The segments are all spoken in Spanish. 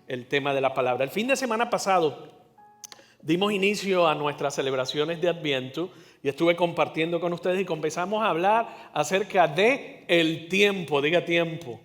el tema de la palabra. El fin de semana pasado dimos inicio a nuestras celebraciones de Adviento y estuve compartiendo con ustedes y comenzamos a hablar acerca de el tiempo. Diga tiempo.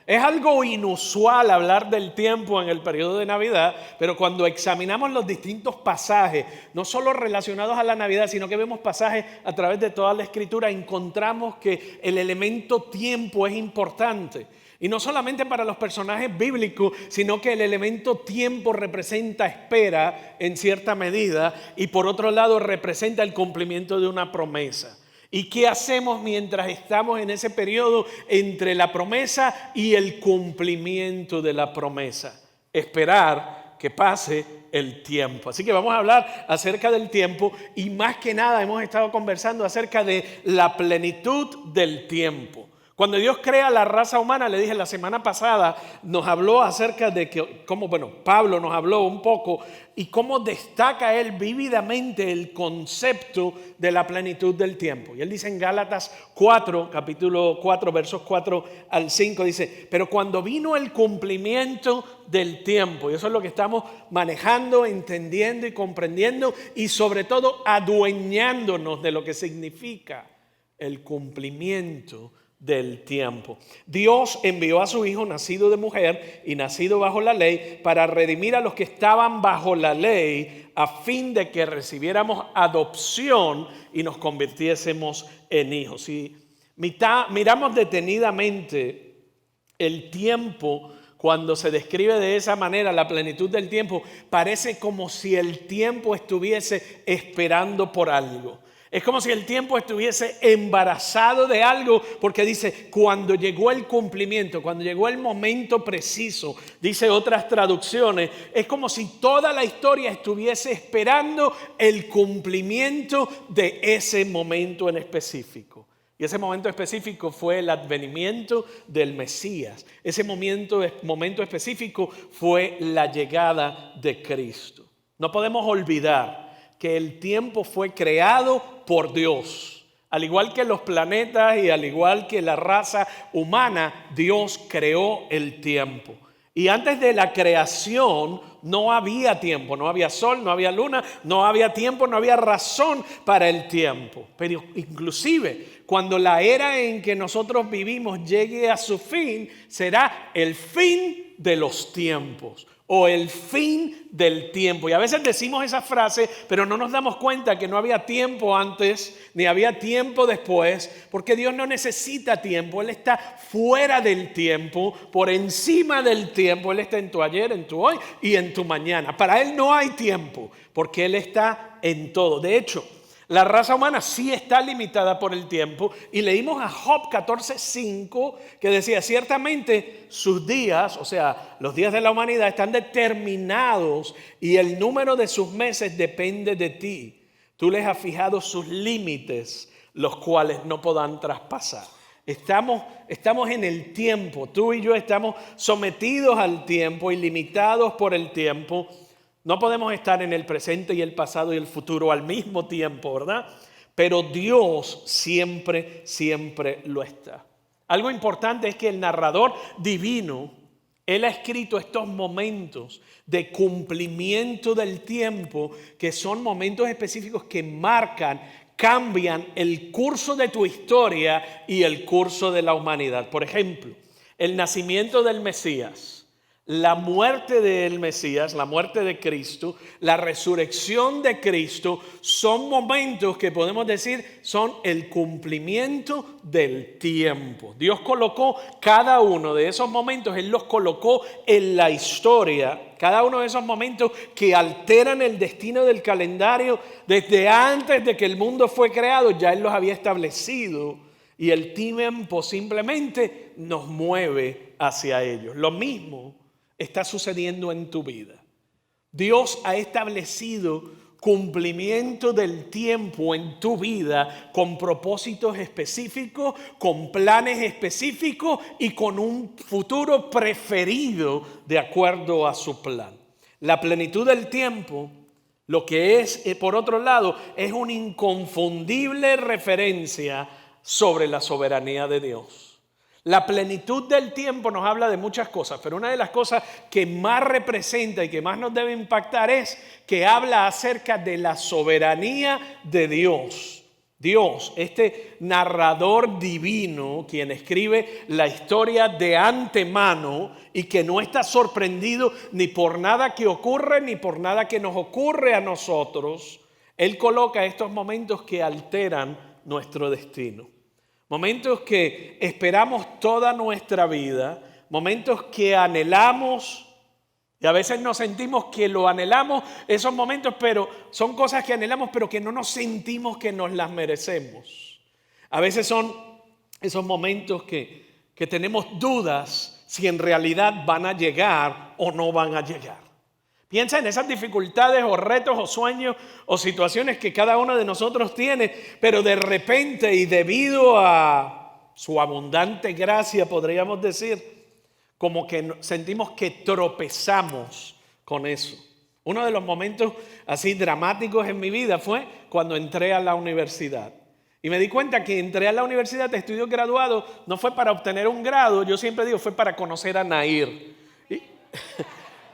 Es algo inusual hablar del tiempo en el periodo de Navidad, pero cuando examinamos los distintos pasajes, no solo relacionados a la Navidad, sino que vemos pasajes a través de toda la Escritura, encontramos que el elemento tiempo es importante. Y no solamente para los personajes bíblicos, sino que el elemento tiempo representa espera en cierta medida y por otro lado representa el cumplimiento de una promesa. ¿Y qué hacemos mientras estamos en ese periodo entre la promesa y el cumplimiento de la promesa? Esperar que pase el tiempo. Así que vamos a hablar acerca del tiempo y más que nada hemos estado conversando acerca de la plenitud del tiempo. Cuando Dios crea la raza humana, le dije la semana pasada, nos habló acerca de Pablo nos habló un poco y cómo destaca él vívidamente el concepto de la plenitud del tiempo. Y él dice en Gálatas 4, capítulo 4, versos 4 al 5, dice, pero cuando vino el cumplimiento del tiempo, y eso es lo que estamos manejando, entendiendo y comprendiendo y sobre todo adueñándonos de lo que significa el cumplimiento del tiempo. Dios envió a su Hijo nacido de mujer y nacido bajo la ley para redimir a los que estaban bajo la ley a fin de que recibiéramos adopción y nos convirtiésemos en hijos. Si miramos detenidamente el tiempo, cuando se describe de esa manera la plenitud del tiempo, parece como si el tiempo estuviese esperando por algo. Es como si el tiempo estuviese embarazado de algo, porque dice, cuando llegó el cumplimiento, cuando llegó el momento preciso, dice otras traducciones, es como si toda la historia estuviese esperando el cumplimiento de ese momento en específico. Y ese momento específico fue el advenimiento del Mesías. Ese momento específico fue la llegada de Cristo. No podemos olvidar que el tiempo fue creado por Dios. Al igual que los planetas y al igual que la raza humana, Dios creó el tiempo. Y antes de la creación no había tiempo, no había sol, no había luna, no había tiempo, no había razón para el tiempo. Pero inclusive cuando la era en que nosotros vivimos llegue a su fin, será el fin de los tiempos o el fin del tiempo. Y a veces decimos esa frase, pero no nos damos cuenta que no había tiempo antes, ni había tiempo después, porque Dios no necesita tiempo. Él está fuera del tiempo, por encima del tiempo. Él está en tu ayer, en tu hoy y en tu mañana. Para Él no hay tiempo, porque Él está en todo. De hecho, la raza humana sí está limitada por el tiempo y leímos a Job 14:5 que decía, ciertamente sus días, o sea, los días de la humanidad están determinados y el número de sus meses depende de ti. Tú les has fijado sus límites, los cuales no podrán traspasar. Estamos en el tiempo, tú y yo estamos sometidos al tiempo y limitados por el tiempo. No podemos estar en el presente y el pasado y el futuro al mismo tiempo, ¿verdad? Pero Dios siempre lo está. Algo importante es que el narrador divino, él ha escrito estos momentos de cumplimiento del tiempo, que son momentos específicos que cambian el curso de tu historia y el curso de la humanidad. Por ejemplo, el nacimiento del Mesías, la muerte del Mesías, la muerte de Cristo, la resurrección de Cristo, son momentos que podemos decir son el cumplimiento del tiempo. Dios colocó cada uno de esos momentos, Él los colocó en la historia. Cada uno de esos momentos que alteran el destino del calendario desde antes de que el mundo fue creado, ya Él los había establecido. Y el tiempo simplemente nos mueve hacia ellos. Lo mismo está sucediendo en tu vida. Dios ha establecido cumplimiento del tiempo en tu vida con propósitos específicos, con planes específicos y con un futuro preferido de acuerdo a su plan. La plenitud del tiempo, lo que es, por otro lado, es una inconfundible referencia sobre la soberanía de Dios. La plenitud del tiempo nos habla de muchas cosas, pero una de las cosas que más representa y que más nos debe impactar es que habla acerca de la soberanía de Dios. Dios, este narrador divino, quien escribe la historia de antemano y que no está sorprendido ni por nada que ocurre ni por nada que nos ocurre a nosotros, Él coloca estos momentos que alteran nuestro destino. Momentos que esperamos toda nuestra vida, momentos que anhelamos y a veces nos sentimos que lo anhelamos, esos momentos, pero son cosas que anhelamos, pero que no nos sentimos que nos las merecemos. A veces son esos momentos que tenemos dudas si en realidad van a llegar o no van a llegar. Piensa en esas dificultades o retos o sueños o situaciones que cada uno de nosotros tiene, pero de repente y debido a su abundante gracia, podríamos decir, como que sentimos que tropezamos con eso. Uno de los momentos así dramáticos en mi vida fue cuando entré a la universidad. Y me di cuenta que entré a la universidad de estudios graduados, no fue para obtener un grado, yo siempre digo, fue para conocer a Nair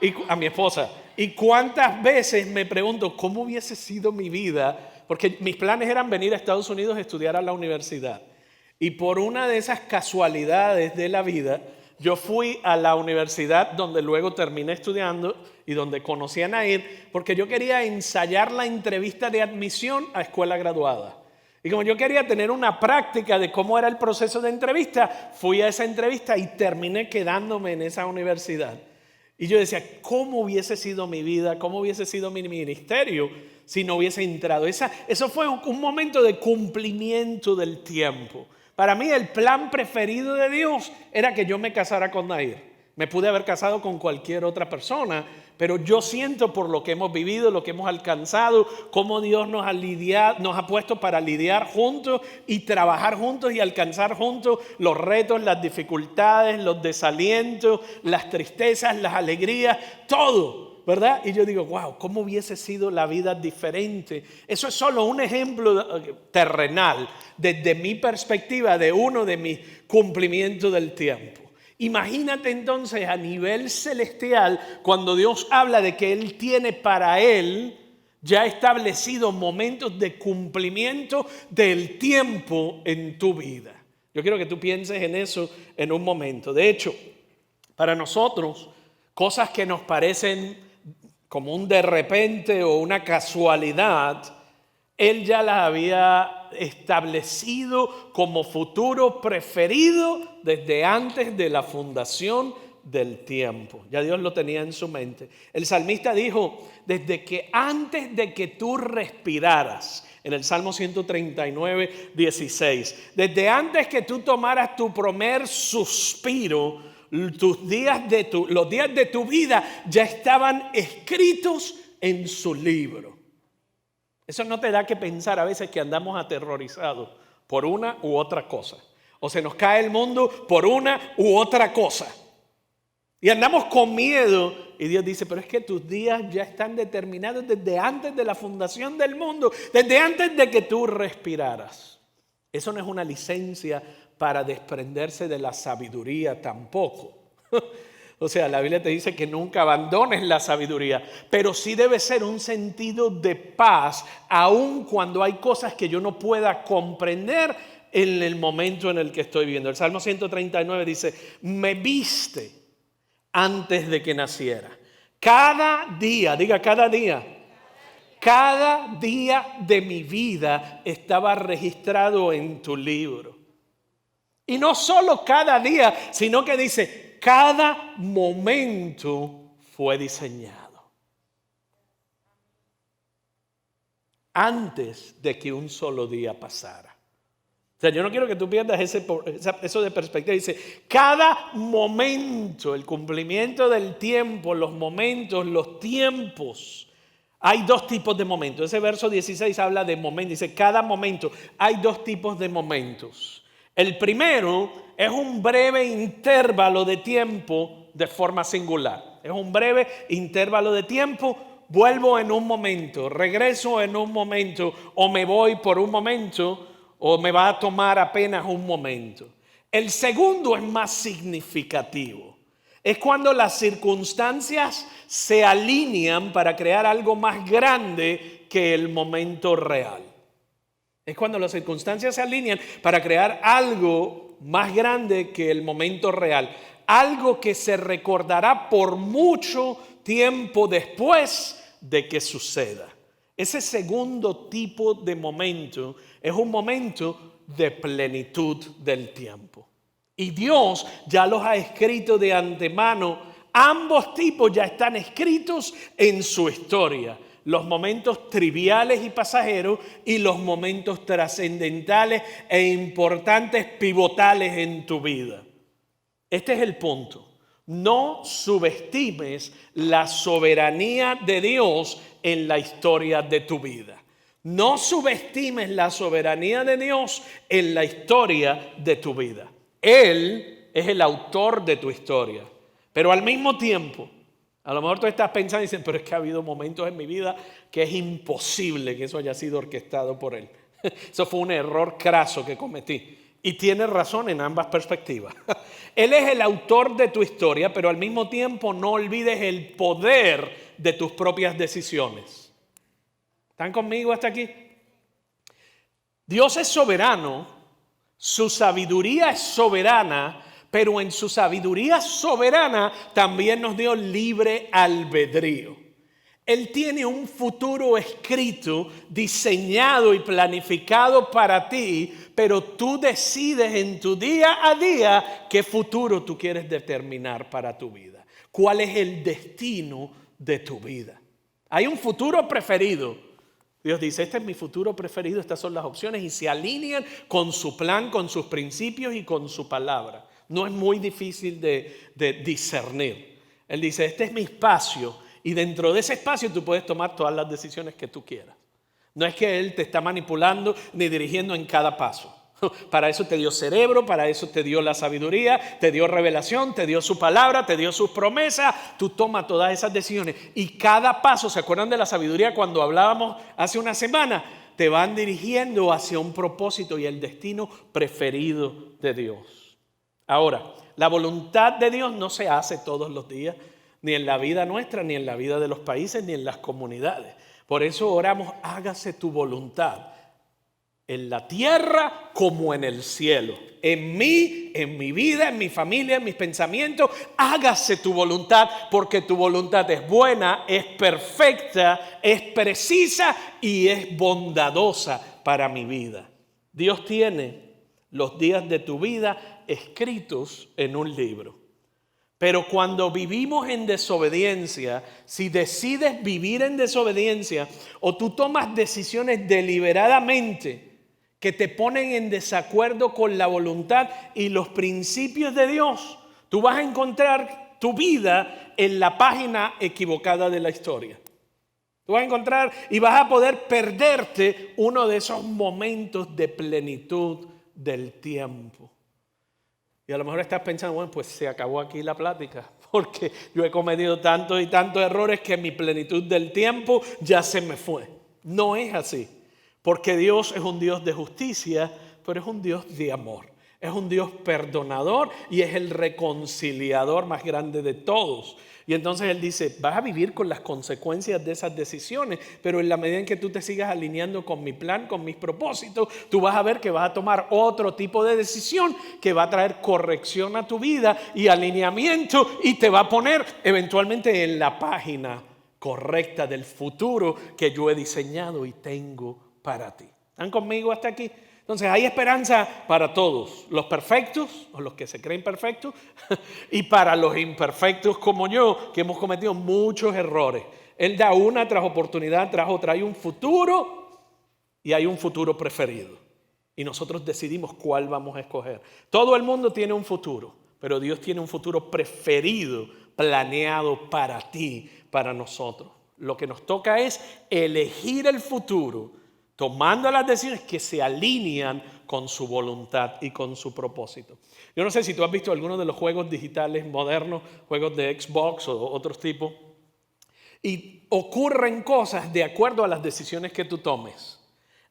y a mi esposa. Y cuántas veces me pregunto, ¿cómo hubiese sido mi vida? Porque mis planes eran venir a Estados Unidos a estudiar a la universidad. Y por una de esas casualidades de la vida, yo fui a la universidad donde luego terminé estudiando y donde conocí a Nair, porque yo quería ensayar la entrevista de admisión a escuela graduada. Y como yo quería tener una práctica de cómo era el proceso de entrevista, fui a esa entrevista y terminé quedándome en esa universidad. Y yo decía, ¿cómo hubiese sido mi vida? ¿Cómo hubiese sido mi ministerio si no hubiese entrado? Eso fue un momento de cumplimiento del tiempo. Para mí el plan preferido de Dios era que yo me casara con Nair. Me pude haber casado con cualquier otra persona, pero yo siento por lo que hemos vivido, lo que hemos alcanzado, cómo Dios nos ha puesto para lidiar juntos y trabajar juntos y alcanzar juntos los retos, las dificultades, los desalientos, las tristezas, las alegrías, todo. ¿Verdad? Y yo digo, wow, ¿cómo hubiese sido la vida diferente? Eso es solo un ejemplo terrenal, desde mi perspectiva, de uno de mis cumplimientos del tiempo. Imagínate entonces a nivel celestial, cuando Dios habla de que Él tiene para Él ya establecido momentos de cumplimiento del tiempo en tu vida. Yo quiero que tú pienses en eso en un momento. De hecho, para nosotros, cosas que nos parecen como un de repente o una casualidad, Él ya las había establecido como futuro preferido desde antes de la fundación del tiempo. Ya Dios lo tenía en su mente. El salmista dijo, desde que antes de que tú respiraras, en el Salmo 139, 16, desde antes que tú tomaras tu primer suspiro, los días de tu vida ya estaban escritos en su libro. Eso no te da que pensar a veces que andamos aterrorizados por una u otra cosa. O se nos cae el mundo por una u otra cosa. Y andamos con miedo. Y Dios dice, pero es que tus días ya están determinados desde antes de la fundación del mundo. Desde antes de que tú respiraras. Eso no es una licencia para desprenderse de la sabiduría tampoco. O sea, la Biblia te dice que nunca abandones la sabiduría, pero sí debe ser un sentido de paz, aun cuando hay cosas que yo no pueda comprender en el momento en el que estoy viviendo. El Salmo 139 dice, me viste antes de que naciera. Cada día, diga cada día de mi vida estaba registrado en tu libro. Y no solo cada día, sino que dice, cada momento fue diseñado. Antes de que un solo día pasara. O sea, yo no quiero que tú pierdas eso de perspectiva. Dice, cada momento, el cumplimiento del tiempo, los momentos, los tiempos. Hay dos tipos de momentos. Ese verso 16 habla de momentos. Dice, cada momento. Hay dos tipos de momentos. El primero es un breve intervalo de tiempo de forma singular. Es un breve intervalo de tiempo. Vuelvo en un momento, regreso en un momento, o me voy por un momento, o me va a tomar apenas un momento. El segundo es más significativo. Es cuando las circunstancias se alinean para crear algo más grande que el momento real. Es cuando las circunstancias se alinean para crear algo más grande que el momento real. Algo que se recordará por mucho tiempo después de que suceda. Ese segundo tipo de momento es un momento de plenitud del tiempo. Y Dios ya los ha escrito de antemano. Ambos tipos ya están escritos en su historia. Los momentos triviales y pasajeros y los momentos trascendentales e importantes, pivotales en tu vida. Este es el punto. No subestimes la soberanía de Dios en la historia de tu vida. No subestimes la soberanía de Dios en la historia de tu vida. Él es el autor de tu historia. Pero al mismo tiempo, a lo mejor tú estás pensando y dices, pero es que ha habido momentos en mi vida que es imposible que eso haya sido orquestado por Él. Eso fue un error craso que cometí. Y tienes razón en ambas perspectivas. Él es el autor de tu historia, pero al mismo tiempo no olvides el poder de tus propias decisiones. ¿Están conmigo hasta aquí? Dios es soberano, su sabiduría es soberana, pero en su sabiduría soberana también nos dio libre albedrío. Él tiene un futuro escrito, diseñado y planificado para ti, pero tú decides en tu día a día qué futuro tú quieres determinar para tu vida. ¿Cuál es el destino de tu vida? Hay un futuro preferido. Dios dice, este es mi futuro preferido, estas son las opciones y se alinean con su plan, con sus principios y con su palabra. No es muy difícil de discernir. Él dice, este es mi espacio. Y dentro de ese espacio tú puedes tomar todas las decisiones que tú quieras. No es que Él te está manipulando ni dirigiendo en cada paso. Para eso te dio cerebro, para eso te dio la sabiduría, te dio revelación, te dio su palabra, te dio sus promesas. Tú tomas todas esas decisiones. Y cada paso, ¿se acuerdan de la sabiduría cuando hablábamos hace una semana? Te van dirigiendo hacia un propósito y el destino preferido de Dios. Ahora, la voluntad de Dios no se hace todos los días. Ni en la vida nuestra, ni en la vida de los países, ni en las comunidades. Por eso oramos, hágase tu voluntad. En la tierra como en el cielo. En mí, en mi vida, en mi familia, en mis pensamientos. Hágase tu voluntad porque tu voluntad es buena, es perfecta, es precisa y es bondadosa para mi vida. Dios tiene los días de tu vida escritos en un libro. Pero cuando vivimos en desobediencia, si decides vivir en desobediencia o tú tomas decisiones deliberadamente que te ponen en desacuerdo con la voluntad y los principios de Dios, tú vas a encontrar tu vida en la página equivocada de la historia. Tú vas a encontrar y vas a poder perderte uno de esos momentos de plenitud del tiempo. Y a lo mejor estás pensando, bueno, pues se acabó aquí la plática, porque yo he cometido tantos y tantos errores que mi plenitud del tiempo ya se me fue. No es así, porque Dios es un Dios de justicia, pero es un Dios de amor. Es un Dios perdonador y es el reconciliador más grande de todos. Y entonces Él dice, vas a vivir con las consecuencias de esas decisiones, pero en la medida en que tú te sigas alineando con mi plan, con mis propósitos, tú vas a ver que vas a tomar otro tipo de decisión que va a traer corrección a tu vida y alineamiento y te va a poner eventualmente en la página correcta del futuro que yo he diseñado y tengo para ti. ¿Están conmigo hasta aquí? Entonces hay esperanza para todos, los perfectos o los que se creen perfectos y para los imperfectos como yo, que hemos cometido muchos errores. Él da una tras oportunidad, tras otra. Hay un futuro y hay un futuro preferido. Y nosotros decidimos cuál vamos a escoger. Todo el mundo tiene un futuro, pero Dios tiene un futuro preferido, planeado para ti, para nosotros. Lo que nos toca es elegir el futuro, tomando las decisiones que se alinean con su voluntad y con su propósito. Yo no sé si tú has visto algunos de los juegos digitales modernos, juegos de Xbox o otros tipos, y ocurren cosas de acuerdo a las decisiones que tú tomes.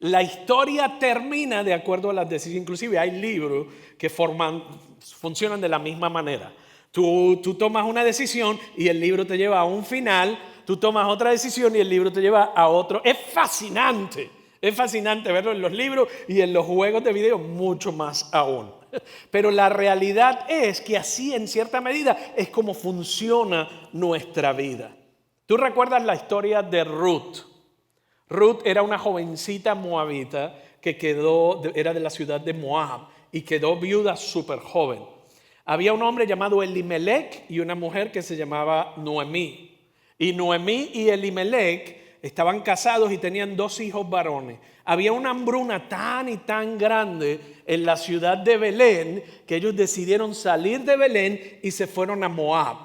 La historia termina de acuerdo a las decisiones. Inclusive hay libros que funcionan de la misma manera. Tú tomas una decisión y el libro te lleva a un final. Tú tomas otra decisión y el libro te lleva a otro. Es fascinante verlo en los libros y en los juegos de video mucho más aún. Pero la realidad es que así en cierta medida es como funciona nuestra vida. ¿Tú recuerdas la historia de Ruth? Ruth era una jovencita moabita que era de la ciudad de Moab y quedó viuda súper joven. Había un hombre llamado Elimelech y una mujer que se llamaba Noemí. Y Noemí y Elimelech estaban casados y tenían 2 hijos varones. Había una hambruna tan y tan grande en la ciudad de Belén que ellos decidieron salir de Belén y se fueron a Moab.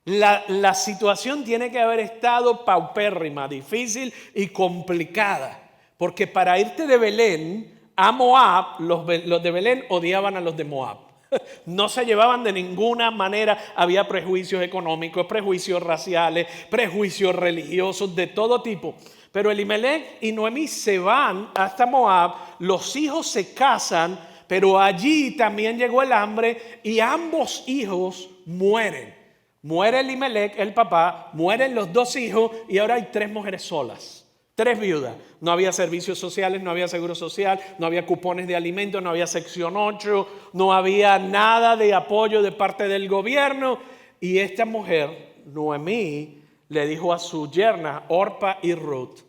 La situación tiene que haber estado paupérrima, difícil y complicada, porque para irte de Belén a Moab, los de Belén odiaban a los de Moab. No se llevaban de ninguna manera, había prejuicios económicos, prejuicios raciales, prejuicios religiosos de todo tipo. Pero Elimelech y Noemí se van hasta Moab, los hijos se casan, pero allí también llegó el hambre y ambos hijos mueren. Muere Elimelech, el papá, mueren los 2 hijos y ahora hay 3 mujeres solas, 3 viudas. No había servicios sociales, no había seguro social, no había cupones de alimentos, no había sección 8, no había nada de apoyo de parte del gobierno. Y esta mujer, Noemí, le dijo a su yerna, Orpa y Ruth,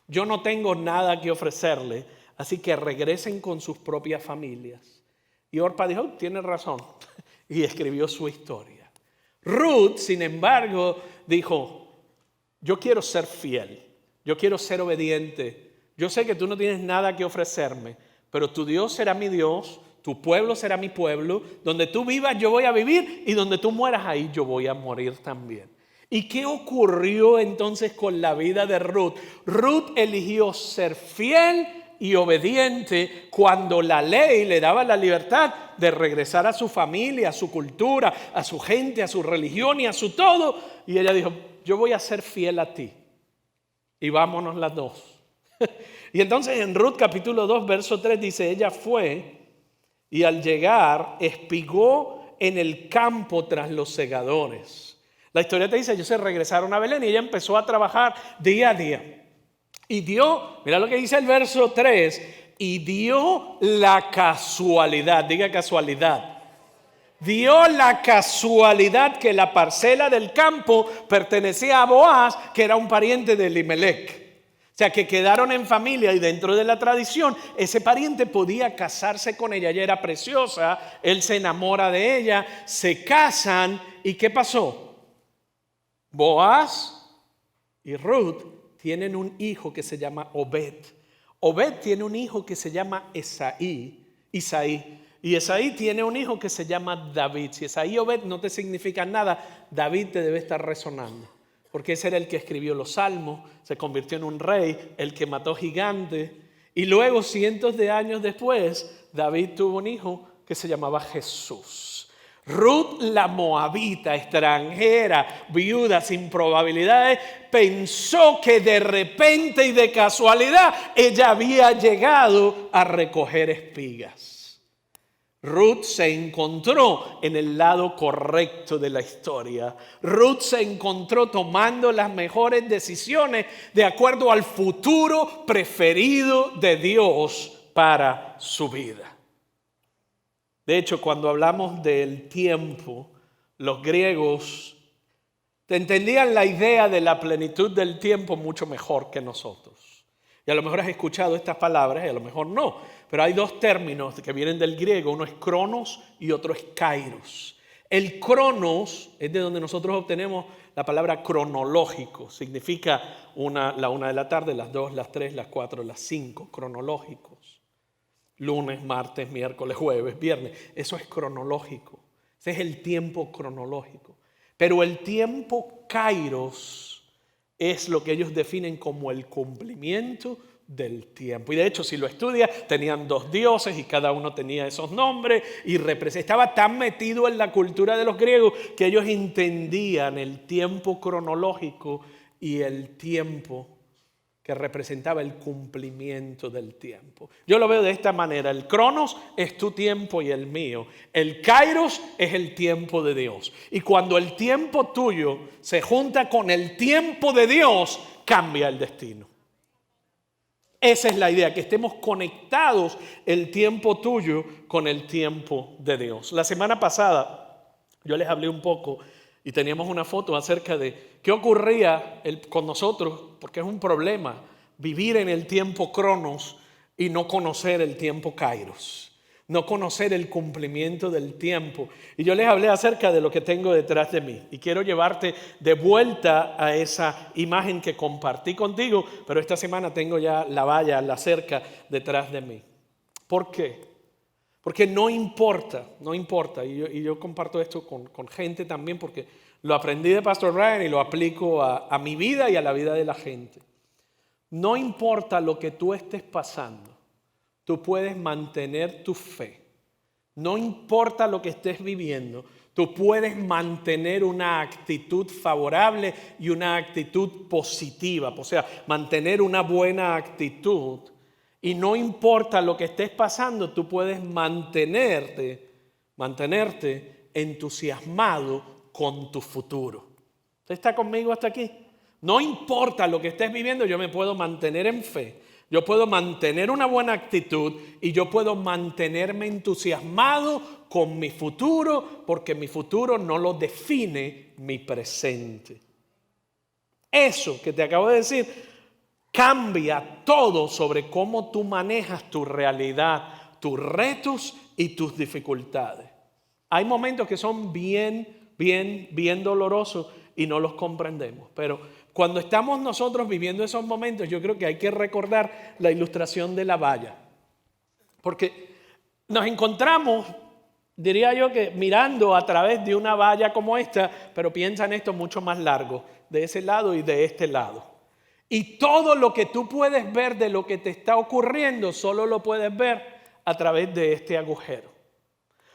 yo no tengo nada que ofrecerle, así que regresen con sus propias familias. Y Orpa dijo, tiene razón, y escribió su historia. Ruth, sin embargo, dijo, yo quiero ser fiel, yo quiero ser obediente. Yo sé que tú no tienes nada que ofrecerme, pero tu Dios será mi Dios, tu pueblo será mi pueblo. Donde tú vivas yo voy a vivir y donde tú mueras ahí yo voy a morir también. ¿Y qué ocurrió entonces con la vida de Ruth? Ruth eligió ser fiel y obediente cuando la ley le daba la libertad de regresar a su familia, a su cultura, a su gente, a su religión y a su todo. Y ella dijo, yo voy a ser fiel a ti. Y vámonos las 2. Y entonces en Ruth capítulo 2, verso 3 dice, ella fue y al llegar espigó en el campo tras los segadores. La historia te dice, ellos se regresaron a Belén y ella empezó a trabajar día a día. Y dio, mira lo que dice el verso 3, y dio la casualidad, diga casualidad. Dio la casualidad que la parcela del campo pertenecía a Boaz, que era un pariente de Elimelech. O sea, que quedaron en familia y dentro de la tradición, ese pariente podía casarse con ella. Ella era preciosa, él se enamora de ella, se casan. ¿Y qué pasó? Boaz y Ruth tienen un hijo que se llama Obed. Obed tiene un hijo que se llama Isaí. Y Isaí tiene un hijo que se llama David. Si Isaí y Obed no te significan nada, David te debe estar resonando. Porque ese era el que escribió los salmos, se convirtió en un rey, el que mató gigantes. Y luego, cientos de años después, David tuvo un hijo que se llamaba Jesús. Ruth, la moabita, extranjera, viuda, sin probabilidades, pensó que de repente y de casualidad ella había llegado a recoger espigas. Ruth se encontró en el lado correcto de la historia. Ruth se encontró tomando las mejores decisiones de acuerdo al futuro preferido de Dios para su vida. De hecho, cuando hablamos del tiempo, los griegos entendían la idea de la plenitud del tiempo mucho mejor que nosotros. Y a lo mejor has escuchado estas palabras y a lo mejor no, pero hay 2 términos que vienen del griego, uno es cronos y otro es kairos. El cronos es de donde nosotros obtenemos la palabra cronológico, significa la 1 de la tarde, las 2, las 3, las 4, las 5, cronológicos. Lunes, martes, miércoles, jueves, viernes. Eso es cronológico. Ese es el tiempo cronológico. Pero el tiempo kairos es lo que ellos definen como el cumplimiento del tiempo. Y de hecho, si lo estudias, tenían 2 dioses y cada uno tenía esos nombres y estaba tan metido en la cultura de los griegos que ellos entendían el tiempo cronológico y el tiempo que representaba el cumplimiento del tiempo. Yo lo veo de esta manera: el Cronos es tu tiempo y el mío. El Kairos es el tiempo de Dios. Y cuando el tiempo tuyo se junta con el tiempo de Dios, cambia el destino. Esa es la idea, que estemos conectados el tiempo tuyo con el tiempo de Dios. La semana pasada yo les hablé un poco y teníamos una foto acerca de qué ocurría con nosotros, porque es un problema vivir en el tiempo Cronos y no conocer el tiempo Kairos, no conocer el cumplimiento del tiempo. Y yo les hablé acerca de lo que tengo detrás de mí y quiero llevarte de vuelta a esa imagen que compartí contigo, pero esta semana tengo ya la valla, la cerca detrás de mí. ¿Por qué? Porque no importa, y yo comparto esto con gente también, porque lo aprendí de Pastor Ryan y lo aplico a mi vida y a la vida de la gente. No importa lo que tú estés pasando, tú puedes mantener tu fe. No importa lo que estés viviendo, tú puedes mantener una actitud favorable y una actitud positiva. O sea, mantener una buena actitud. Y no importa lo que estés pasando, tú puedes mantenerte entusiasmado con tu futuro. ¿Usted está conmigo hasta aquí? No importa lo que estés viviendo, yo me puedo mantener en fe. Yo puedo mantener una buena actitud y yo puedo mantenerme entusiasmado con mi futuro, porque mi futuro no lo define mi presente. Eso que te acabo de decir cambia todo sobre cómo tú manejas tu realidad, tus retos y tus dificultades. Hay momentos que son bien dolorosos y no los comprendemos. Pero cuando estamos nosotros viviendo esos momentos, yo creo que hay que recordar la ilustración de la valla. Porque nos encontramos, diría yo, que mirando a través de una valla como esta, pero piensa en esto mucho más largo, de ese lado y de este lado. Y todo lo que tú puedes ver de lo que te está ocurriendo, solo lo puedes ver a través de este agujero.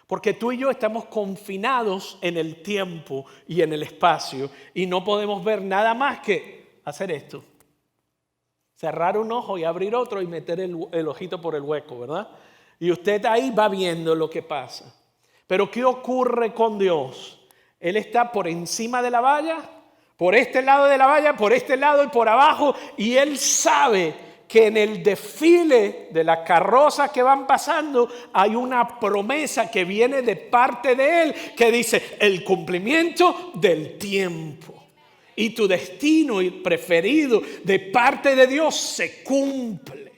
Porque tú y yo estamos confinados en el tiempo y en el espacio y no podemos ver nada más que hacer esto. Cerrar un ojo y abrir otro y meter el ojito por el hueco, ¿verdad? Y usted ahí va viendo lo que pasa. Pero ¿qué ocurre con Dios? Él está por encima de la valla, por este lado de la valla, por este lado y por abajo, y Él sabe que en el desfile de las carrozas que van pasando hay una promesa que viene de parte de Él que dice el cumplimiento del tiempo. Y tu destino preferido de parte de Dios se cumple.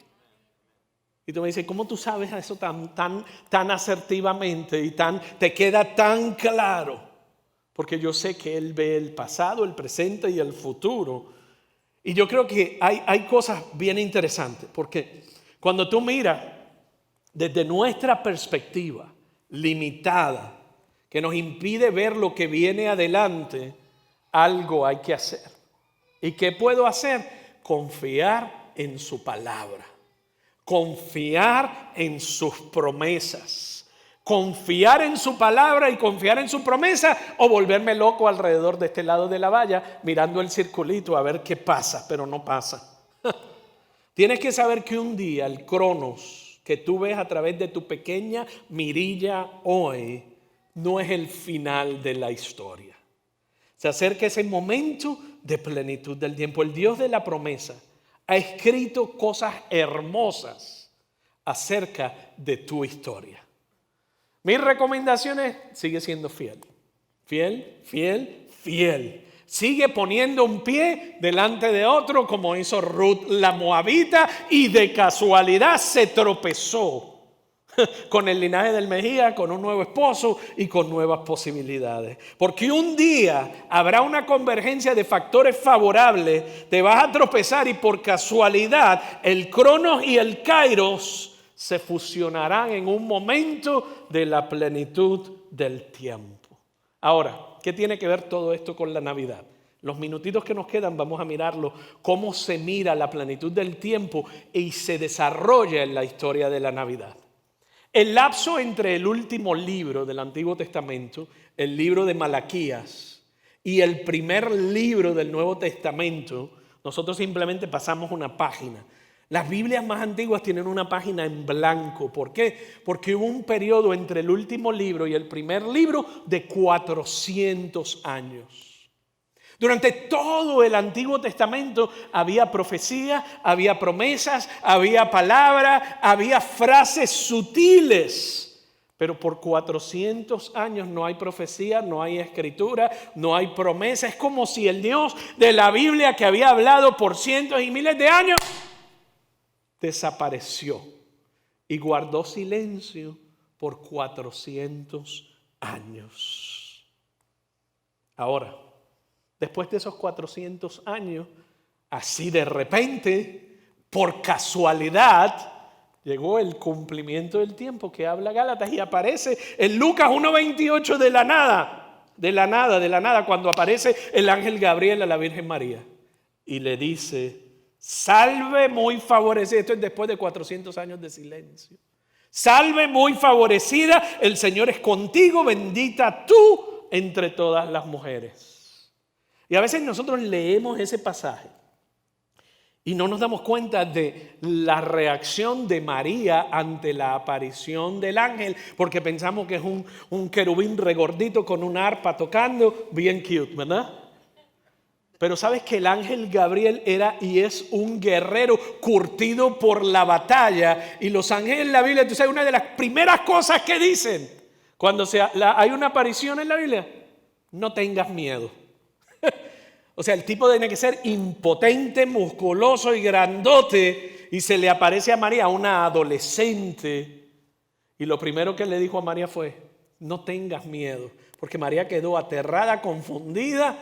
Y tú me dices, ¿cómo tú sabes eso tan asertivamente y te queda tan claro? Porque yo sé que Él ve el pasado, el presente y el futuro. Y yo creo que hay cosas bien interesantes, porque cuando tú miras desde nuestra perspectiva limitada, que nos impide ver lo que viene adelante, algo hay que hacer. ¿Y qué puedo hacer? Confiar en su palabra, confiar en sus promesas. Confiar en su palabra y confiar en su promesa, o volverme loco alrededor de este lado de la valla mirando el circulito a ver qué pasa, pero no pasa. Tienes que saber que un día el Cronos que tú ves a través de tu pequeña mirilla hoy no es el final de la historia. Se acerca ese momento de plenitud del tiempo. El Dios de la promesa ha escrito cosas hermosas acerca de tu historia. Mis recomendaciones: sigue siendo fiel. Sigue poniendo un pie delante de otro, como hizo Ruth la Moabita, y de casualidad se tropezó con el linaje del Mejía, con un nuevo esposo y con nuevas posibilidades. Porque un día habrá una convergencia de factores favorables, te vas a tropezar y por casualidad el Cronos y el Kairos se fusionarán en un momento de la plenitud del tiempo. Ahora, ¿qué tiene que ver todo esto con la Navidad? Los minutitos que nos quedan vamos a mirarlo, cómo se mira la plenitud del tiempo y se desarrolla en la historia de la Navidad. El lapso entre el último libro del Antiguo Testamento, el libro de Malaquías, y el primer libro del Nuevo Testamento, Nosotros simplemente pasamos una página. Las Biblias más antiguas tienen una página en blanco. ¿Por qué? Porque hubo un periodo entre el último libro y el primer libro de 400 años. Durante todo el Antiguo Testamento había profecía, había promesas, había palabra, había frases sutiles. Pero por 400 años no hay profecía, no hay escritura, no hay promesa. Es como si el Dios de la Biblia, que había hablado por cientos y miles de años, desapareció y guardó silencio por 400 años. Ahora, después de esos 400 años, así de repente, por casualidad, llegó el cumplimiento del tiempo que habla Gálatas y aparece en Lucas 1:28 de la nada, cuando aparece el ángel Gabriel a la Virgen María y le dice: salve muy favorecida. Esto es después de 400 años de silencio. Salve muy favorecida, el Señor es contigo, bendita tú entre todas las mujeres. Y a veces nosotros leemos ese pasaje y no nos damos cuenta de la reacción de María ante la aparición del ángel, porque pensamos que es un querubín regordito con un arpa tocando, bien cute, ¿verdad? Pero sabes que el ángel Gabriel era y es un guerrero curtido por la batalla. Y los ángeles en la Biblia, tú sabes, una de las primeras cosas que dicen cuando hay una aparición en la Biblia: no tengas miedo. O sea, el tipo tiene que ser impotente, musculoso y grandote. Y se le aparece a María, una adolescente. Y lo primero que le dijo a María fue: no tengas miedo. Porque María quedó aterrada, confundida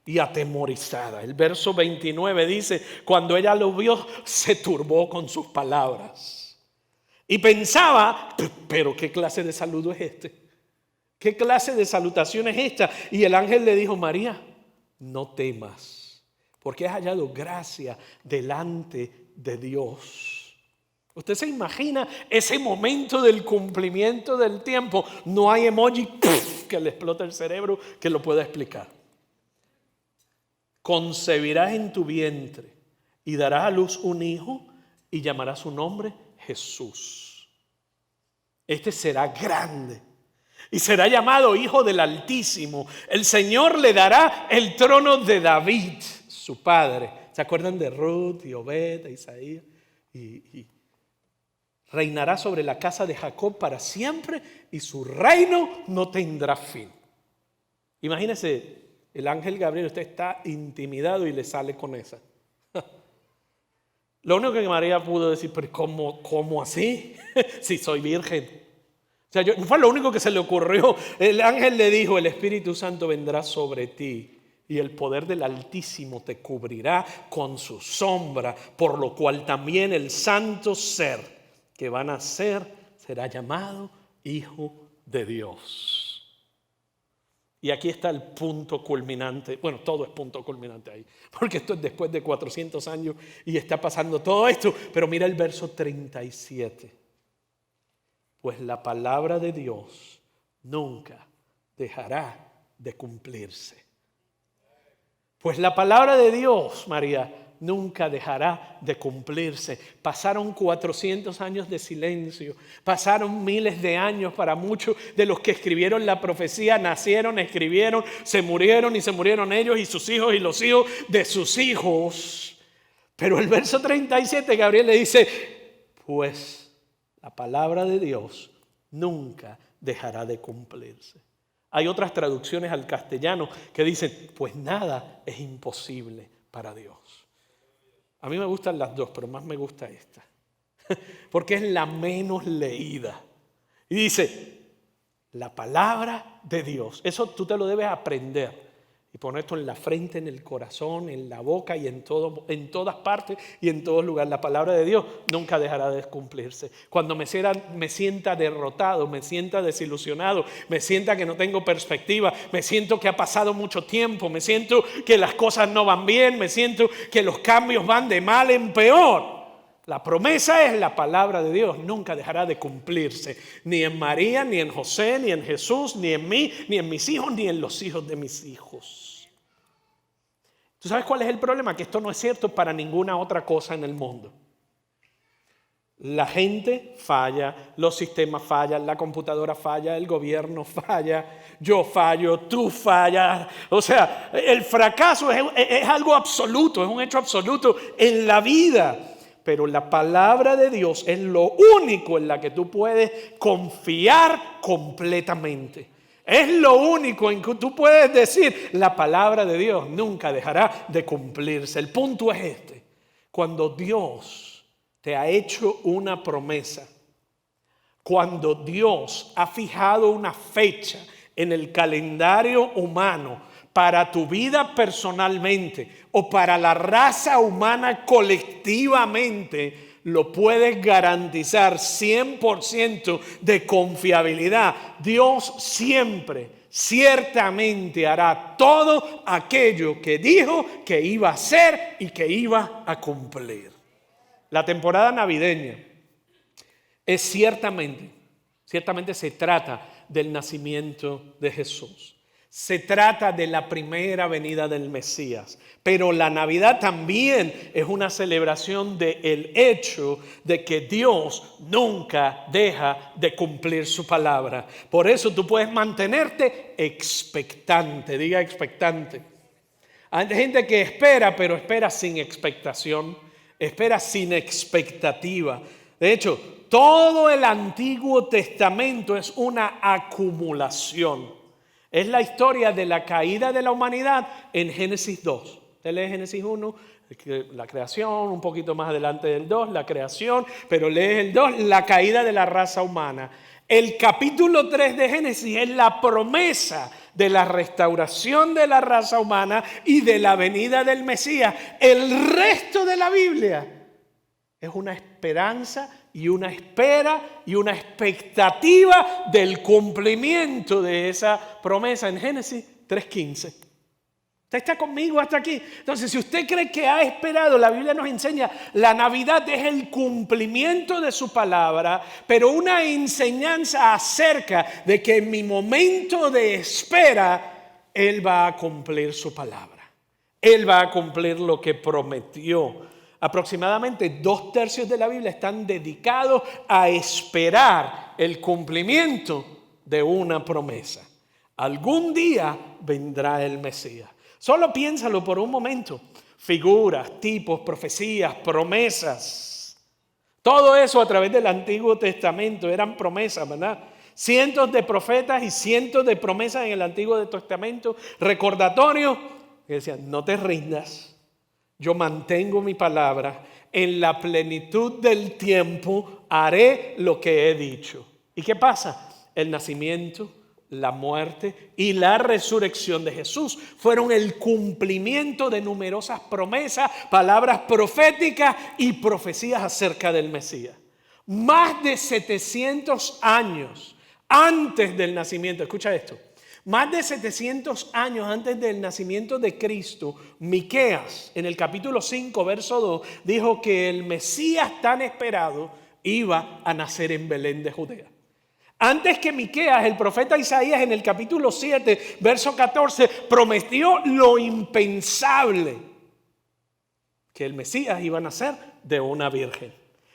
y atemorizada. El verso 29 dice: cuando ella lo vio, se turbó con sus palabras. Y pensaba: pero ¿qué clase de saludo es este? ¿Qué clase de salutación es esta? Y el ángel le dijo: María, no temas, porque has hallado gracia delante de Dios. ¿Usted se imagina ese momento del cumplimiento del tiempo? No hay emoji que le explota el cerebro que lo pueda explicar. Concebirás en tu vientre y darás a luz un hijo y llamarás su nombre Jesús. Este será grande y será llamado Hijo del Altísimo. El Señor le dará el trono de David, su padre. ¿Se acuerdan de Ruth y Obed, de Isaías? Y reinará sobre la casa de Jacob para siempre y su reino no tendrá fin. Imagínese, el ángel Gabriel, usted está intimidado y le sale con esa. Lo único que María pudo decir: pero ¿cómo así? Si soy virgen. O sea, no fue lo único que se le ocurrió. El ángel le dijo: el Espíritu Santo vendrá sobre ti y el poder del Altísimo te cubrirá con su sombra, por lo cual también el santo ser que va a nacer será llamado Hijo de Dios. Y aquí está el punto culminante. Bueno, todo es punto culminante ahí, porque esto es después de 400 años y está pasando todo esto. Pero mira el verso 37. Pues la palabra de Dios nunca dejará de cumplirse. Pues la palabra de Dios, María, nunca dejará de cumplirse. Pasaron 400 años de silencio, pasaron miles de años para muchos de los que escribieron la profecía, nacieron, escribieron, se murieron y se murieron ellos y sus hijos y los hijos de sus hijos. Pero el verso 37, Gabriel le dice: pues la palabra de Dios nunca dejará de cumplirse. Hay otras traducciones al castellano que dicen: pues nada es imposible para Dios. A mí me gustan las dos, pero más me gusta esta, porque es la menos leída. Y dice: la palabra de Dios. Eso tú te lo debes aprender y poner esto en la frente, en el corazón, en la boca y en todas partes y en todos lugares. La palabra de Dios nunca dejará de cumplirse. Cuando me sienta derrotado, me sienta desilusionado, me sienta que no tengo perspectiva, me siento que ha pasado mucho tiempo, me siento que las cosas no van bien, me siento que los cambios van de mal en peor, la promesa es la palabra de Dios, nunca dejará de cumplirse. Ni en María, ni en José, ni en Jesús, ni en mí, ni en mis hijos, ni en los hijos de mis hijos. ¿Tú sabes cuál es el problema? Que esto no es cierto para ninguna otra cosa en el mundo. La gente falla, los sistemas fallan, la computadora falla, el gobierno falla, yo fallo, tú fallas. O sea, el fracaso es algo absoluto, es un hecho absoluto en la vida. Pero la palabra de Dios es lo único en la que tú puedes confiar completamente. Es lo único en que tú puedes decir, la palabra de Dios nunca dejará de cumplirse. El punto es este: cuando Dios te ha hecho una promesa, cuando Dios ha fijado una fecha en el calendario humano para tu vida personalmente o para la raza humana colectivamente, lo puedes garantizar 100% de confiabilidad. Dios siempre, ciertamente hará todo aquello que dijo que iba a hacer y que iba a cumplir. La temporada navideña es ciertamente se trata del nacimiento de Jesús. Se trata de la primera venida del Mesías. Pero la Navidad también es una celebración del hecho de que Dios nunca deja de cumplir su palabra. Por eso tú puedes mantenerte expectante. Diga expectante. Hay gente que espera, pero espera sin expectación. Espera sin expectativa. De hecho, todo el Antiguo Testamento es una acumulación. Es la historia de la caída de la humanidad en Génesis 2. Usted lee Génesis 1, la creación, un poquito más adelante del 2, la creación, pero lee el 2, la caída de la raza humana. El capítulo 3 de Génesis es la promesa de la restauración de la raza humana y de la venida del Mesías. El resto de la Biblia es una esperanza y una espera y una expectativa del cumplimiento de esa promesa en Génesis 3:15. ¿Usted está conmigo hasta aquí? Entonces, si usted cree que ha esperado, la Biblia nos enseña, la Navidad es el cumplimiento de su palabra, pero una enseñanza acerca de que en mi momento de espera, Él va a cumplir su palabra. Él va a cumplir lo que prometió. Aproximadamente 2/3 de la Biblia están dedicados a esperar el cumplimiento de una promesa. Algún día vendrá el Mesías. Solo piénsalo por un momento. Figuras, tipos, profecías, promesas. Todo eso a través del Antiguo Testamento eran promesas, ¿verdad? Cientos de profetas y cientos de promesas en el Antiguo Testamento. Recordatorios que decían, no te rindas. Yo mantengo mi palabra. En la plenitud del tiempo haré lo que he dicho. ¿Y qué pasa? El nacimiento, la muerte y la resurrección de Jesús fueron el cumplimiento de numerosas promesas, palabras proféticas y profecías acerca del Mesías. Más de 700 años antes del nacimiento, escucha esto, más de 700 años antes del nacimiento de Cristo, Miqueas, en el capítulo 5, verso 2, dijo que el Mesías tan esperado iba a nacer en Belén de Judea. Antes que Miqueas, el profeta Isaías, en el capítulo 7, verso 14, prometió lo impensable, que el Mesías iba a nacer de una virgen.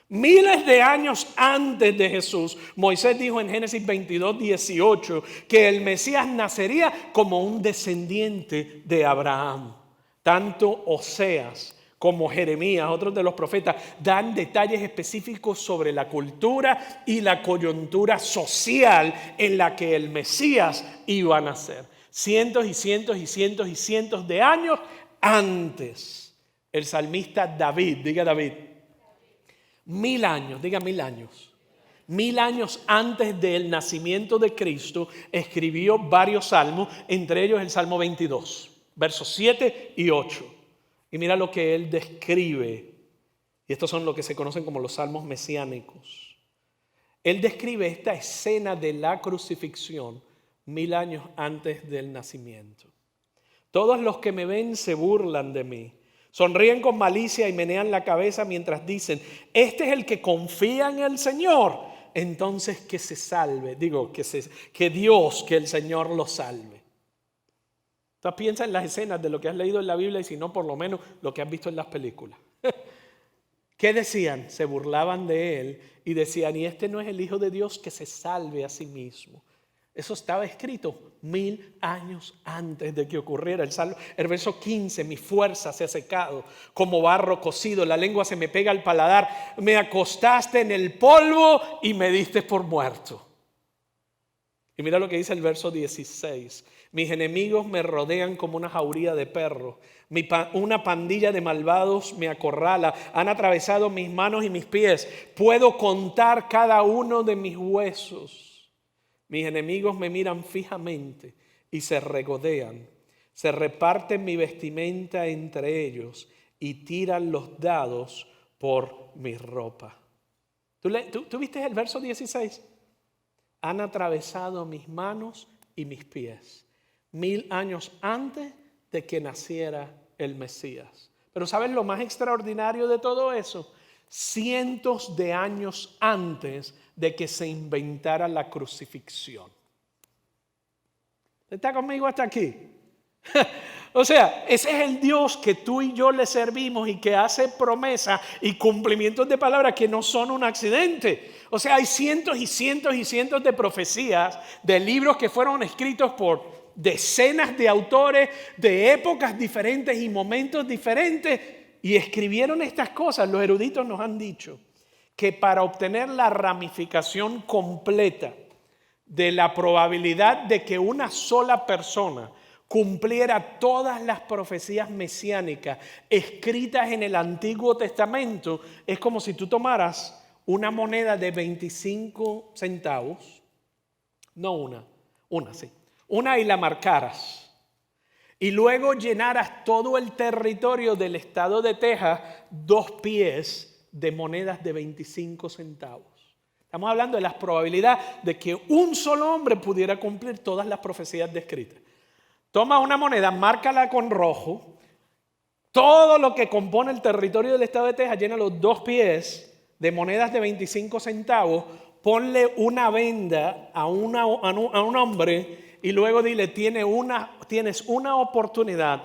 Miles de años antes de Jesús, Moisés dijo en Génesis 22:18 que el Mesías nacería como un descendiente de Abraham. Tanto Oseas como Jeremías, otros de los profetas, dan detalles específicos sobre la cultura y la coyuntura social en la que el Mesías iba a nacer. Cientos y cientos y cientos y cientos de años antes. El salmista David, diga David. 1000 años, diga 1000 años. 1000 años antes del nacimiento de Cristo escribió varios salmos, entre ellos el Salmo 22, versos 7 y 8. Y mira lo que él describe. Y estos son lo que se conocen como los salmos mesiánicos. Él describe esta escena de la crucifixión 1000 años antes del nacimiento. Todos los que me ven se burlan de mí. Sonríen con malicia y menean la cabeza mientras dicen, este es el que confía en el Señor. Entonces que se salve, que Dios, que el Señor lo salve. Entonces piensa en las escenas de lo que has leído en la Biblia y si no, por lo menos lo que has visto en las películas. ¿Qué decían? Se burlaban de él y decían, ¿y este no es el Hijo de Dios que se salve a sí mismo? Eso estaba escrito 1000 años antes de que ocurriera el verso 15, mi fuerza se ha secado como barro cocido, la lengua se me pega al paladar, me acostaste en el polvo y me diste por muerto. Y mira lo que dice el verso 16, mis enemigos me rodean como una jauría de perros, una pandilla de malvados me acorrala, han atravesado mis manos y mis pies, puedo contar cada uno de mis huesos. Mis enemigos me miran fijamente y se regodean. Se reparten mi vestimenta entre ellos y tiran los dados por mi ropa. ¿Tú viste el verso 16? Han atravesado mis manos y mis pies 1000 años antes de que naciera el Mesías. Pero ¿sabes lo más extraordinario de todo eso? Cientos de años antes de que se inventara la crucifixión. ¿Está conmigo hasta aquí? O sea, ese es el Dios que tú y yo le servimos y que hace promesas y cumplimientos de palabras que no son un accidente. O sea, hay cientos y cientos y cientos de profecías, de libros que fueron escritos por decenas de autores de épocas diferentes y momentos diferentes y escribieron estas cosas. Los eruditos nos han dicho que para obtener la ramificación completa de la probabilidad de que una sola persona cumpliera todas las profecías mesiánicas escritas en el Antiguo Testamento, es como si tú tomaras una moneda de 25 centavos, una y la marcaras, y luego llenaras todo el territorio del estado de Texas 2 pies de monedas de 25 centavos. Estamos hablando de la probabilidad de que un solo hombre pudiera cumplir todas las profecías descritas. Toma una moneda, márcala con rojo, todo lo que compone el territorio del estado de Texas, llena los 2 pies de monedas de 25 centavos, ponle una venda a un hombre y luego dile, tienes una oportunidad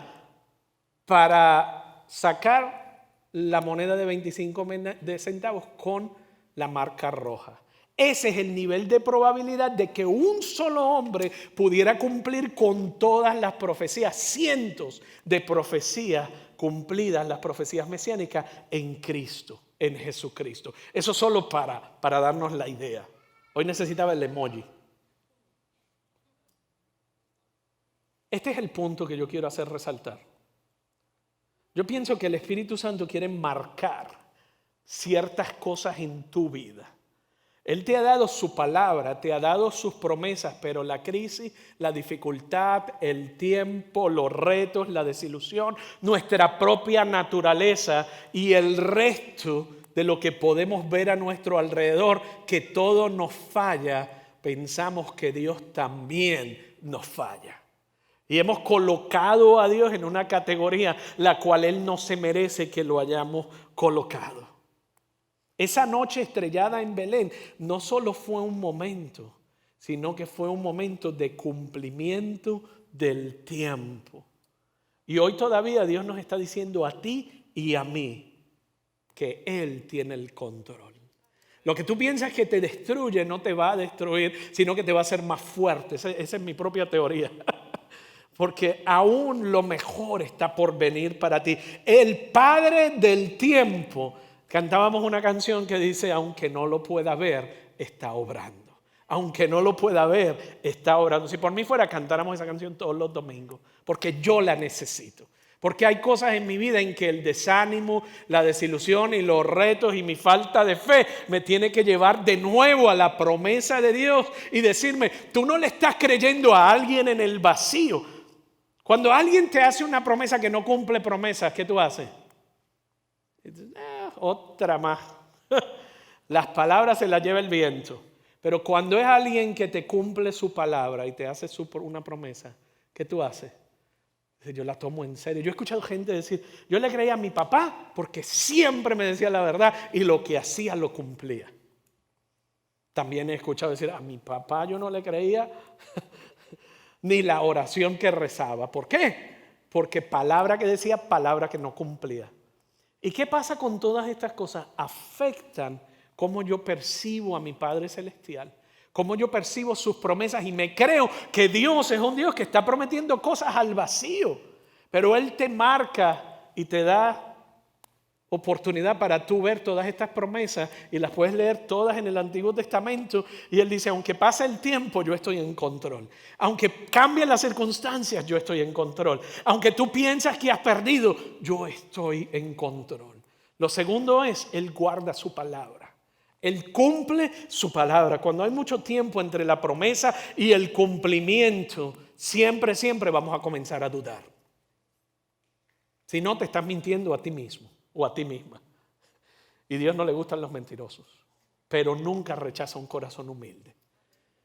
para sacar la moneda de 25 centavos con la marca roja. Ese es el nivel de probabilidad de que un solo hombre pudiera cumplir con todas las profecías, cientos de profecías cumplidas, las profecías mesiánicas en Cristo, en Jesucristo. Eso solo para darnos la idea. Hoy necesitaba el emoji. Este es el punto que yo quiero hacer resaltar. Yo pienso que el Espíritu Santo quiere marcar ciertas cosas en tu vida. Él te ha dado su palabra, te ha dado sus promesas, pero la crisis, la dificultad, el tiempo, los retos, la desilusión, nuestra propia naturaleza y el resto de lo que podemos ver a nuestro alrededor, que todo nos falla, pensamos que Dios también nos falla. Y hemos colocado a Dios en una categoría la cual Él no se merece que lo hayamos colocado. Esa noche estrellada en Belén no solo fue un momento, sino que fue un momento de cumplimiento del tiempo. Y hoy todavía Dios nos está diciendo a ti y a mí que Él tiene el control. Lo que tú piensas que te destruye no te va a destruir, sino que te va a hacer más fuerte. Esa es mi propia teoría. Porque aún lo mejor está por venir para ti. El Padre del tiempo. Cantábamos una canción que dice, aunque no lo pueda ver, está obrando. Aunque no lo pueda ver, está obrando. Si por mí fuera, cantáramos esa canción todos los domingos, porque yo la necesito. Porque hay cosas en mi vida en que el desánimo, la desilusión y los retos y mi falta de fe me tiene que llevar de nuevo a la promesa de Dios y decirme, tú no le estás creyendo a alguien en el vacío. Cuando alguien te hace una promesa que no cumple promesas, ¿qué tú haces? Otra más. Las palabras se las lleva el viento. Pero cuando es alguien que te cumple su palabra y te hace una promesa, ¿qué tú haces? Yo la tomo en serio. Yo he escuchado gente decir, yo le creía a mi papá porque siempre me decía la verdad y lo que hacía lo cumplía. También he escuchado decir, a mi papá yo no le creía ni la oración que rezaba. ¿Por qué? Porque palabra que decía, palabra que no cumplía. ¿Y qué pasa con todas estas cosas? Afectan cómo yo percibo a mi Padre Celestial, cómo yo percibo sus promesas, y me creo que Dios es un Dios que está prometiendo cosas al vacío, pero Él te marca y te da oportunidad para tú ver todas estas promesas, y las puedes leer todas en el Antiguo Testamento, y Él dice, aunque pase el tiempo, yo estoy en control. Aunque cambien las circunstancias, yo estoy en control. Aunque tú piensas que has perdido, yo estoy en control. Lo segundo es, Él guarda su palabra. Él cumple su palabra. Cuando hay mucho tiempo entre la promesa y el cumplimiento, siempre vamos a comenzar a dudar. Si no, te estás mintiendo a ti mismo o a ti misma. Y Dios no le gustan los mentirosos, pero nunca rechaza un corazón humilde.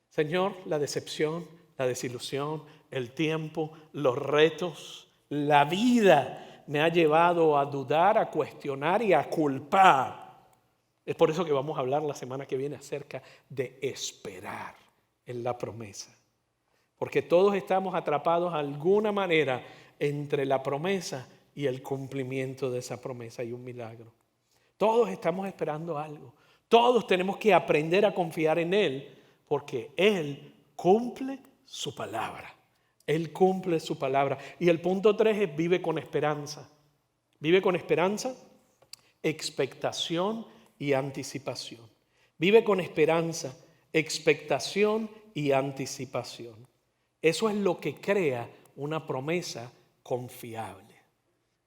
Señor, la decepción, la desilusión, el tiempo, los retos, la vida me ha llevado a dudar, a cuestionar y a culpar. Es por eso que vamos a hablar la semana que viene acerca de esperar en la promesa. Porque todos estamos atrapados de alguna manera entre la promesa y el cumplimiento de esa promesa y un milagro. Todos estamos esperando algo. Todos tenemos que aprender a confiar en Él, porque Él cumple su palabra. Él cumple su palabra. Y el punto 3 es vive con esperanza. Vive con esperanza, expectación y anticipación. Vive con esperanza, expectación y anticipación. Eso es lo que crea una promesa confiable.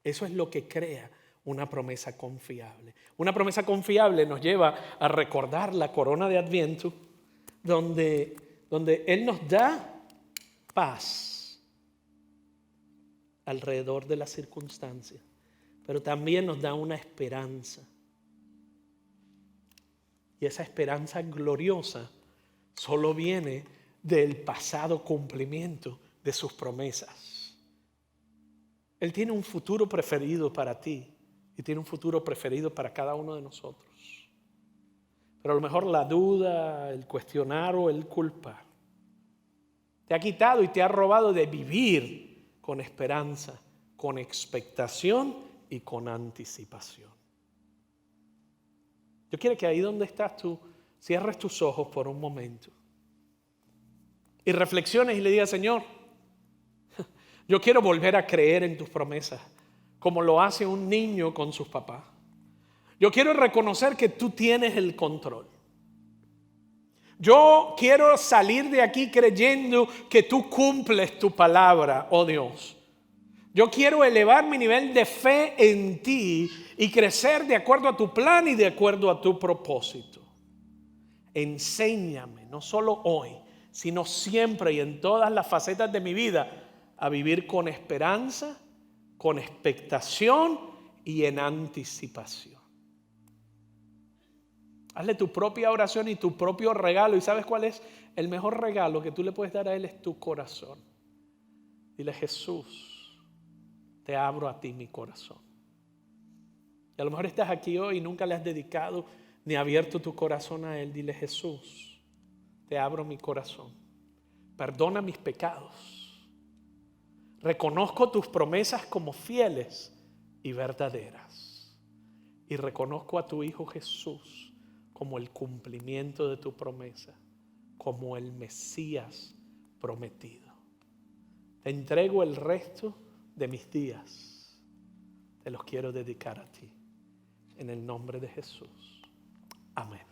Eso es lo que crea una promesa confiable. Una promesa confiable nos lleva a recordar la corona de Adviento, donde Él nos da paz alrededor de las circunstancias, pero también nos da una esperanza. Y esa esperanza gloriosa solo viene del pasado cumplimiento de sus promesas. Él tiene un futuro preferido para ti y tiene un futuro preferido para cada uno de nosotros. Pero a lo mejor la duda, el cuestionar o el culpar te ha quitado y te ha robado de vivir con esperanza, con expectación y con anticipación. Yo quiero que ahí donde estás tú cierres tus ojos por un momento y reflexiones y le digas, Señor, yo quiero volver a creer en tus promesas, como lo hace un niño con sus papás. Yo quiero reconocer que tú tienes el control. Yo quiero salir de aquí creyendo que tú cumples tu palabra, oh Dios. Yo quiero elevar mi nivel de fe en ti y crecer de acuerdo a tu plan y de acuerdo a tu propósito. Enséñame, no solo hoy, sino siempre y en todas las facetas de mi vida, a vivir con esperanza, con expectación y en anticipación. Hazle tu propia oración y tu propio regalo. ¿Y sabes cuál es? El mejor regalo que tú le puedes dar a Él es tu corazón. Dile, Jesús, te abro a ti mi corazón. Y a lo mejor estás aquí hoy y nunca le has dedicado ni abierto tu corazón a Él. Dile, Jesús, te abro mi corazón. Perdona mis pecados. Reconozco tus promesas como fieles y verdaderas. Y reconozco a tu Hijo Jesús como el cumplimiento de tu promesa, como el Mesías prometido. Te entrego el resto de mis días. Te los quiero dedicar a ti. En el nombre de Jesús. Amén.